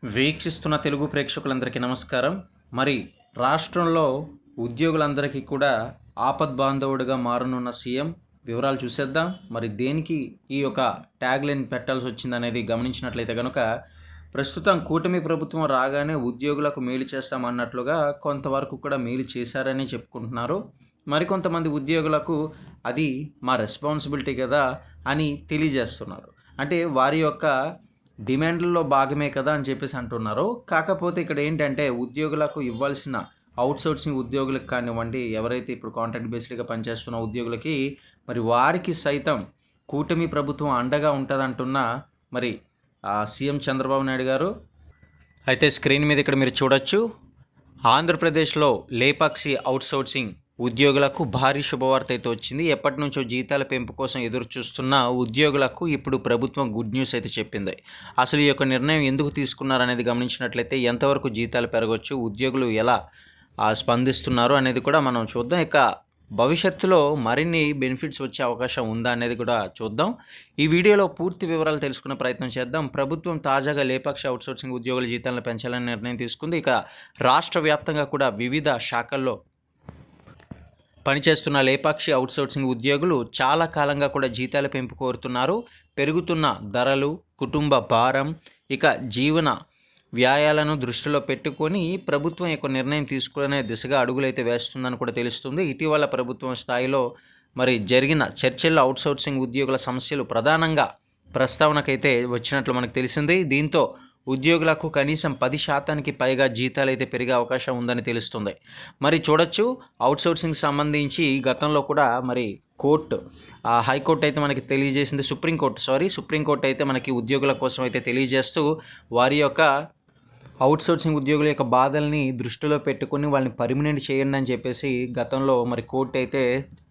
వీక్షిస్తున్న తెలుగు ప్రేక్షకులందరికీ నమస్కారం. మరి రాష్ట్రంలో ఉద్యోగులందరికీ కూడా ఆపద్బాంధవుడిగా మారనున్న సీఎం వివరాలు చూసేద్దాం. మరి దేనికి ఈ యొక్క ట్యాగ్ లైన్ పెట్టాల్సి వచ్చిందనేది గమనించినట్లయితే కనుక, ప్రస్తుతం కూటమి ప్రభుత్వం రాగానే ఉద్యోగులకు మేలు చేస్తామన్నట్లుగా కొంతవరకు కూడా మేలు చేశారని చెప్పుకుంటున్నారు. మరికొంతమంది ఉద్యోగులకు అది మా రెస్పాన్సిబిలిటీ కదా అని తెలియజేస్తున్నారు. అంటే వారి యొక్క డిమాండ్లలో భాగమే కదా అని చెప్పేసి అంటున్నారు. కాకపోతే ఇక్కడ ఏంటంటే ఉద్యోగులకు ఇవ్వాల్సిన అవుట్‌సోర్సింగ్ ఉద్యోగులకు కానివ్వండి, ఎవరైతే ఇప్పుడు కాంట్రాక్ట్ బేస్డ్‌గా పనిచేస్తున్న ఉద్యోగులకి మరి వారికి సైతం కూటమి ప్రభుత్వం అండగా ఉంటదంటున్న మరి సీఎం చంద్రబాబు నాయుడు గారు. అయితే స్క్రీన్ మీద ఇక్కడ మీరు చూడొచ్చు. ఆంధ్రప్రదేశ్‌లో లేపాక్షి అవుట్‌సోర్సింగ్ ఉద్యోగులకు భారీ శుభవార్త అయితే వచ్చింది. ఎప్పటి నుంచో జీతాల పెంపు కోసం ఎదురు చూస్తున్న ఉద్యోగులకు ఇప్పుడు ప్రభుత్వం గుడ్ న్యూస్ అయితే చెప్పింది. అసలు ఈ యొక్క నిర్ణయం ఎందుకు తీసుకున్నారనేది గమనించినట్లయితే ఎంతవరకు జీతాలు పెరగవచ్చు, ఉద్యోగులు ఎలా స్పందిస్తున్నారు అనేది కూడా మనం చూద్దాం. ఇక భవిష్యత్తులో మరిన్ని బెనిఫిట్స్ వచ్చే అవకాశం ఉందా అనేది కూడా చూద్దాం. ఈ వీడియోలో పూర్తి వివరాలు తెలుసుకునే ప్రయత్నం చేద్దాం. ప్రభుత్వం తాజాగా లేపాక్షి అవుట్‌సోర్సింగ్ ఉద్యోగుల జీతాలను పెంచాలని నిర్ణయం తీసుకుంది. ఇక రాష్ట్ర వ్యాప్తంగా కూడా వివిధ శాఖల్లో పనిచేస్తున్న లేపాక్షి అవుట్‌సోర్సింగ్ ఉద్యోగులు చాలా కాలంగా కూడా జీతాల పెంపు కోరుతున్నారు. పెరుగుతున్న ధరలు, కుటుంబ భారం, ఇక జీవన వ్యయాలను దృష్టిలో పెట్టుకొని ప్రభుత్వం యొక్క నిర్ణయం తీసుకునే దిశగా అడుగులైతే వేస్తుందని కూడా తెలుస్తుంది. ఇటీవల ప్రభుత్వం స్థాయిలో మరి జరిగిన చర్చల్లో అవుట్‌సోర్సింగ్ ఉద్యోగుల సమస్యలు ప్రధానంగా ప్రస్తావనకైతే వచ్చినట్లు మనకు తెలిసింది. దీంతో ఉద్యోగులకు కనీసం 10% పైగా జీతాలు అయితే పెరిగే అవకాశం ఉందని తెలుస్తుంది. మరి చూడొచ్చు, అవుట్‌సోర్సింగ్ సంబంధించి గతంలో కూడా మరి హైకోర్టు అయితే మనకి తెలియజేసింది. సుప్రీంకోర్టు అయితే మనకి ఉద్యోగుల కోసం అయితే తెలియజేస్తూ వారి యొక్క అవుట్‌సోర్సింగ్ ఉద్యోగుల యొక్క బాధల్ని దృష్టిలో పెట్టుకొని వాళ్ళని పర్మనెంట్ చేయండి అని చెప్పేసి గతంలో మరి కోర్టు అయితే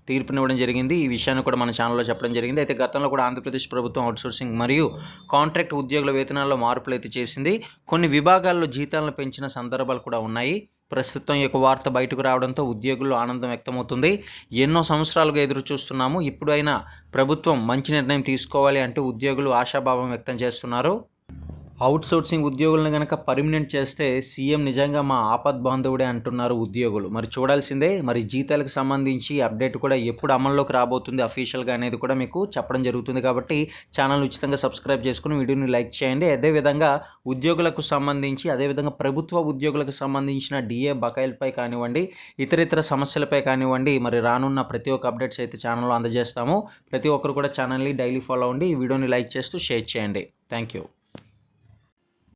తీర్పునివ్వడం జరిగింది. ఈ విషయాన్ని కూడా మన ఛానల్లో చెప్పడం జరిగింది. అయితే గతంలో కూడా ఆంధ్రప్రదేశ్ ప్రభుత్వం అవుట్‌సోర్సింగ్ మరియు కాంట్రాక్ట్ ఉద్యోగుల వేతనాల్లో మార్పులు అయితే చేసింది. కొన్ని విభాగాల్లో జీతాలను పెంచిన సందర్భాలు కూడా ఉన్నాయి. ప్రస్తుతం ఈ యొక్క వార్త బయటకు రావడంతో ఉద్యోగుల్లో ఆనందం వ్యక్తమవుతుంది. ఎన్నో సంవత్సరాలుగా ఎదురు చూస్తున్నాము, ఇప్పుడైనా ప్రభుత్వం మంచి నిర్ణయం తీసుకోవాలి అంటూ ఉద్యోగులు ఆశాభావం వ్యక్తం చేస్తున్నారు. అవుట్‌సోర్సింగ్ ఉద్యోగులను కనుక పర్మనెంట్ చేస్తే సీఎం నిజంగా మా ఆపద్బాంధవుడే అంటున్నారు ఉద్యోగులు. మరి చూడాల్సిందే. మరి జీతాలకు సంబంధించి అప్డేట్ కూడా ఎప్పుడు అమల్లోకి రాబోతుంది అఫీషియల్గా అనేది కూడా మీకు చెప్పడం జరుగుతుంది. కాబట్టి ఛానల్ ఉచితంగా సబ్స్క్రైబ్ చేసుకుని వీడియోని లైక్ చేయండి. అదేవిధంగా ఉద్యోగులకు సంబంధించి, అదేవిధంగా ప్రభుత్వ ఉద్యోగులకు సంబంధించిన డిఏ బకాయిలపై కానివ్వండి, ఇతరితర సమస్యలపై కానివ్వండి, మరి రానున్న ప్రతి ఒక్క అప్డేట్స్ అయితే ఛానల్లో అందజేస్తాము. ప్రతి ఒక్కరు కూడా ఛానల్ని డైలీ ఫాలో అవ్వండి. ఈ వీడియోని లైక్ చేస్తూ షేర్ చేయండి. Thank you.